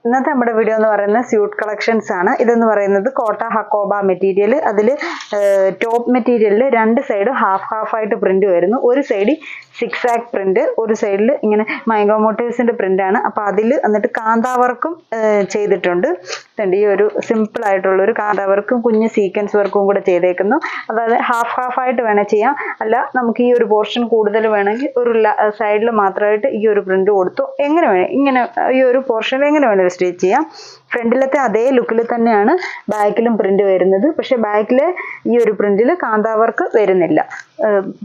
ഇന്നത്തെ നമ്മുടെ വീഡിയോ എന്ന് പറയുന്നത് സ്യൂട്ട് കളക്ഷൻസ് ആണ്. ഇതെന്ന് പറയുന്നത് കോട്ട ഹക്കോബ മെറ്റീരിയൽ. അതിൽ ടോപ്പ് മെറ്റീരിയലിൽ രണ്ട് സൈഡ് ഹാഫ് ആയിട്ട് പ്രിന്റ് വരുന്നു. ഒരു സൈഡ് സിക്സ് ആക്ക് പ്രിന്റ്, ഒരു സൈഡിൽ ഇങ്ങനെ മൈഗോ മോട്ടീവ്സിന്റെ പ്രിന്റ് ആണ്. അപ്പൊ അതിൽ എന്നിട്ട് കാന്താവർക്കും ചെയ്തിട്ടുണ്ട്. ഈ ഒരു സിമ്പിൾ ആയിട്ടുള്ള ഒരു കാന്താവർക്കും കുഞ്ഞ് സീക്വൻസ് വർക്കും കൂടെ ചെയ്തേക്കുന്നു. അതായത് ഹാഫ് ആയിട്ട് വേണേൽ ചെയ്യാം, അല്ല നമുക്ക് ഈ ഒരു പോർഷൻ കൂടുതൽ വേണമെങ്കിൽ ഒരു സൈഡിൽ മാത്രമായിട്ട് ഈ ഒരു പ്രിന്റ് കൊടുത്തു എങ്ങനെ വേണേ ഇങ്ങനെ ഈ ഒരു പോർഷനിൽ എങ്ങനെ വേണേൽ സ്റ്റിച്ച് ചെയ്യാം. ഫ്രണ്ടിലത്തെ അതേ ലുക്കിൽ തന്നെയാണ് ബാക്കിലും പ്രിന്റ് വരുന്നത്. പക്ഷെ ബാക്കിലെ ഈ ഒരു പ്രിന്റിൽ കാന്താവർക്ക് വരുന്നില്ല.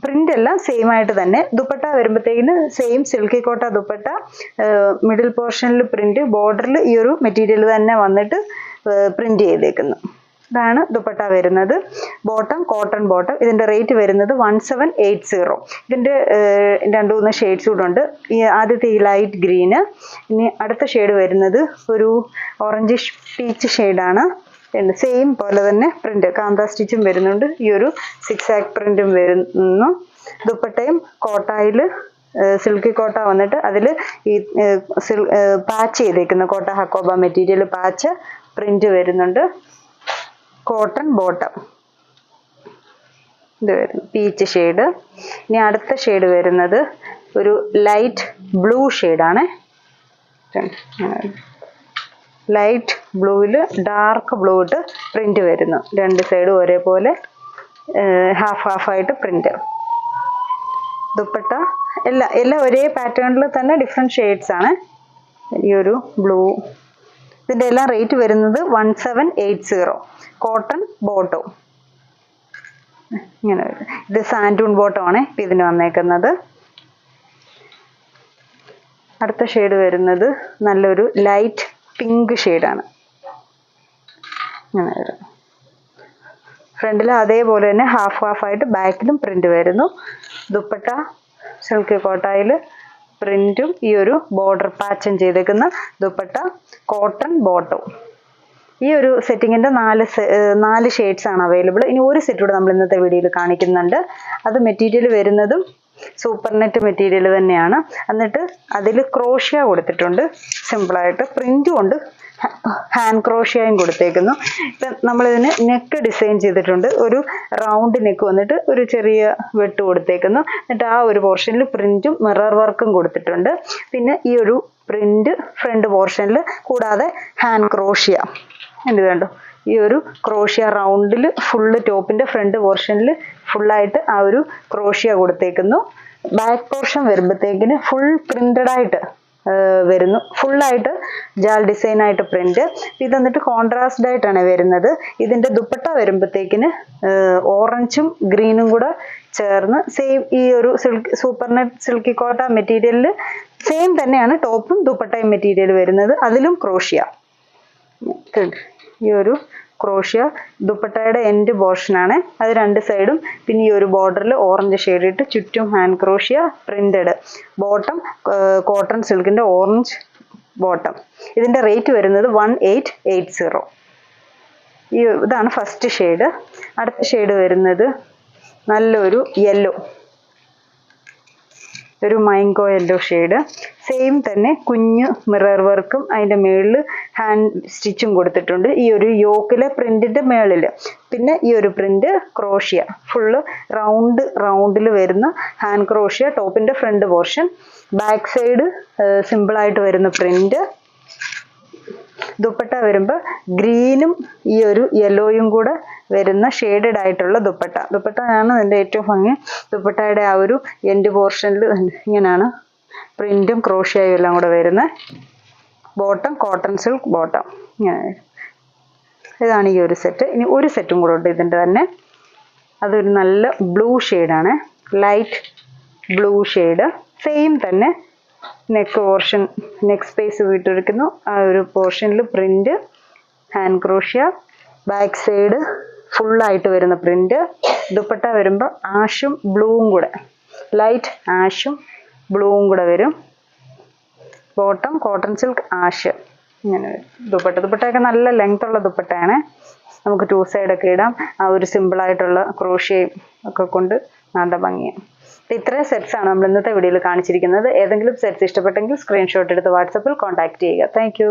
പ്രിന്റ് എല്ലാം സെയിം ആയിട്ട് തന്നെ. ദുപ്പട്ട വരുമ്പോഴത്തേക്കിന് സെയിം സിൽക്കി കോട്ട ദുപ്പട്ട, മിഡിൽ പോർഷനിൽ പ്രിന്റ്, ബോർഡറിൽ ഈ ഒരു മെറ്റീരിയൽ തന്നെ വന്നിട്ട് പ്രിന്റ് ചെയ്തേക്കുന്നു. ഇതാണ് ദുപ്പട്ട വരുന്നത്. Bottom cotton bottom. ഇതിന്റെ റേറ്റ് വരുന്നത് 1780. ഇതിന്റെ 2-3 ഷെയ്ഡ്സ് കൂടെ ഉണ്ട്. ഈ ആദ്യത്തെ ഈ ലൈറ്റ് ഗ്രീന്, ഇനി അടുത്ത ഷെയ്ഡ് വരുന്നത് ഒരു ഓറഞ്ച് പീച്ച് ഷെയ്ഡാണ്. സെയിം പോലെ തന്നെ പ്രിന്റ് കാന്ത സ്റ്റിച്ചും വരുന്നുണ്ട്. ഈ ഒരു സിക്സ് ആക്ക് പ്രിന്റും വരുന്നു. ദുപ്പട്ടയും കോട്ടായിൽ സിൽക്കി കോട്ട വന്നിട്ട് അതിൽ ഈ പാച്ച് ചെയ്തേക്കുന്ന കോട്ട ഹക്കോബ മെറ്റീരിയൽ പാച്ച് പ്രിന്റ് വരുന്നുണ്ട്. കോട്ടൺ ബോട്ടം ഇത് വരുന്നു പീച്ച് ഷെയ്ഡ്. ഇനി അടുത്ത ഷെയ്ഡ് വരുന്നത് ഒരു ലൈറ്റ് ബ്ലൂ ഷെയ്ഡാണ്. ലൈറ്റ് ബ്ലൂവിൽ ഡാർക്ക് ബ്ലൂ ഇട്ട് പ്രിന്റ് വരുന്നു. രണ്ട് സൈഡും ഒരേപോലെ ഹാഫ് ആയിട്ട് പ്രിന്റ്. ദുപ്പട്ട എല്ലാം ഒരേ പാറ്റേണിൽ തന്നെ ഡിഫറെന്റ് ഷെയ്ഡ്സ് ആണ്. ഈ ഒരു ബ്ലൂ. ഇതിന്റെ എല്ലാം റേറ്റ് വരുന്നത് 1780. കോട്ടൺ ബോട്ടം ഇങ്ങനെ വരും. ഇത് സാൻഡൂൺ ബോട്ടം ആണ് ഇതിന് വന്നേക്കുന്നത്. അടുത്ത ഷെയ്ഡ് വരുന്നത് നല്ലൊരു ലൈറ്റ് പിങ്ക് ഷെയ്ഡാണ്. ഇങ്ങനെ വരും. ഫ്രണ്ടിൽ അതേപോലെ തന്നെ ഹാഫ് ആയിട്ട് ബാക്കിലും പ്രിന്റ് വരുന്നു. ദുപ്പട്ട സിൽക്കി കോട്ടായിൽ പ്രിന്റും ഈ ഒരു ബോർഡർ പാച്ചും ചെയ്തേക്കുന്ന ദുപ്പട്ട, കോട്ടൺ ബോട്ടം. ഈ ഒരു സെറ്റിങ്ങിന്റെ 4 ഷെയ്ഡ്സ് ആണ് അവൈലബിൾ. ഇനി ഒരു സെറ്റ് കൂടെ നമ്മൾ ഇന്നത്തെ വീഡിയോയിൽ കാണിക്കുന്നുണ്ട്. അത് മെറ്റീരിയൽ വരുന്നതും സൂപ്പർ നെറ്റ് മെറ്റീരിയൽ തന്നെയാണ്. എന്നിട്ട് അതിൽ ക്രോഷ്യ കൊടുത്തിട്ടുണ്ട്. സിമ്പിളായിട്ട് പ്രിന്റും ഉണ്ട്, ഹാൻഡ് ക്രോഷ്യയും കൊടുത്തേക്കുന്നു. ഇപ്പം നമ്മളിതിന് നെക്ക് ഡിസൈൻ ചെയ്തിട്ടുണ്ട്. ഒരു റൗണ്ട് നെക്ക് വന്നിട്ട് ഒരു ചെറിയ വെട്ട് കൊടുത്തേക്കുന്നു. എന്നിട്ട് ആ ഒരു പോർഷനിൽ പ്രിന്റും മിറർ വർക്കും കൊടുത്തിട്ടുണ്ട്. പിന്നെ ഈ ഒരു പ്രിന്റ് ഫ്രണ്ട് പോർഷനിൽ, കൂടാതെ ഹാൻഡ് ക്രോഷ്യ എന്ത് കണ്ടോ, ഈ ഒരു ക്രോഷ്യ റൗണ്ടിൽ ഫുള്ള് ടോപ്പിന്റെ ഫ്രണ്ട് പോർഷനിൽ ഫുള്ളായിട്ട് ആ ഒരു ക്രോഷ്യ കൊടുത്തേക്കുന്നു. ബാക്ക് പോർഷൻ വരുമ്പോഴത്തേക്കിന് ഫുൾ പ്രിന്റഡ് ആയിട്ട് വരുന്നു. ഫുള്ളായിട്ട് ജാൽ ഡിസൈൻ ആയിട്ട് പ്രിന്റ്. ഇത് എന്നിട്ട് കോൺട്രാസ്റ്റ് ആയിട്ടാണ് വരുന്നത്. ഇതിന്റെ ദുപ്പട്ട വരുമ്പോഴത്തേക്കിന് ഓറഞ്ചും ഗ്രീനും കൂടെ ചേർന്ന് സെയിം ഈ ഒരു സൂപ്പർ നെറ്റ് സിൽക്കി കോട്ട മെറ്റീരിയലിൽ സെയിം തന്നെയാണ് ടോപ്പും ദുപ്പട്ടയും മെറ്റീരിയൽ വരുന്നത്. അതിലും ക്രോഷ്യ. ഈ ഒരു ക്രോഷ്യ ദുപ്പട്ടയുടെ എൻഡ് പോർഷനാണ്. അത് രണ്ട് സൈഡും. പിന്നെ ഈ ഒരു ബോർഡറിൽ ഓറഞ്ച് ഷെയ്ഡ് ഇട്ട് ചുറ്റും hand crochet printed. Bottom cotton സിൽക്കിന്റെ ഓറഞ്ച് ബോട്ടം. ഇതിന്റെ റേറ്റ് വരുന്നത് 1880. ഇതാണ് ഫസ്റ്റ് ഷെയ്ഡ്. അടുത്ത ഷെയ്ഡ് വരുന്നത് നല്ലൊരു യെല്ലോ, ഒരു മൈങ്കോ യെല്ലോ ഷെയ്ഡ്. സെയിം തന്നെ കുഞ്ഞു മിറർ വർക്കും അതിന്റെ മേളിൽ ഹാൻഡ് സ്റ്റിച്ചും കൊടുത്തിട്ടുണ്ട്. ഈ ഒരു യോക്കിലെ പ്രിന്റിന്റെ മേളിൽ. പിന്നെ ഈ ഒരു പ്രിന്റ് ക്രോഷ്യ ഫുള്ള് റൗണ്ടിൽ വരുന്ന ഹാൻഡ് ക്രോഷ്യ ടോപ്പിന്റെ front portion. Back side simple ആയിട്ട് വരുന്ന പ്രിന്റ്. ദുപ്പട്ട വരുമ്പോൾ ഗ്രീനും ഈ ഒരു യെല്ലോയും കൂടെ വരുന്ന ഷെയ്ഡഡ് ആയിട്ടുള്ള ദുപ്പട്ടയാണ് ഇതിന്റെ ഏറ്റവും ഭംഗി. ദുപ്പട്ടയുടെ ആ ഒരു എൻഡ് പോർഷനിൽ ഇങ്ങനെയാണ് പ്രിന്റും ക്രോഷ്യയും എല്ലാം കൂടെ വരുന്നത്. Bottom cotton silk bottom. ഇങ്ങനെ ഇതാണ് ഈ ഒരു സെറ്റ്. ഇനി ഒരു സെറ്റും കൂടെ ഉണ്ട് ഇതിന്റെ തന്നെ. അതൊരു നല്ല ബ്ലൂ ഷെയ്ഡാണ്, ലൈറ്റ് ബ്ലൂ ഷെയ്ഡ്. സെയിം തന്നെ നെക്ക് പോർഷൻ, നെക്ക് സ്പേസ് വിട്ടെടുക്കുന്നു. ആ ഒരു പോർഷനിൽ print, hand crochet. Back side ഫുള്ളായിട്ട് വരുന്ന പ്രിന്റ്. ദുപ്പട്ട വരുമ്പോൾ ആഷും ബ്ലൂവും കൂടെ, ലൈറ്റ് ആഷും ബ്ലൂവും കൂടെ വരും. ബോട്ടം കോട്ടൺ സിൽക്ക് ആഷ് ഇങ്ങനെ വരും. ദുപ്പട്ടയൊക്കെ നല്ല ലെങ്ത് ഉള്ള ദുപ്പട്ടയാണ്. നമുക്ക് 2 സൈഡൊക്കെ ഇടാം. ആ ഒരു സിമ്പിളായിട്ടുള്ള ക്രോഷ്യയും ഒക്കെ കൊണ്ട് നല്ല ഭംഗിയാണ്. ഇത്രയും സെറ്റ്സ് ആണ് നമ്മൾ ഇന്നത്തെ വീഡിയോയിൽ കാണിച്ചിരിക്കുന്നത്. ഏതെങ്കിലും സെറ്റ്സ് ഇഷ്ടപ്പെട്ടെങ്കിൽ സ്ക്രീൻഷോട്ട് എടുത്ത് വാട്സപ്പിൽ കോൺടാക്ട് ചെയ്യുക. Thank you.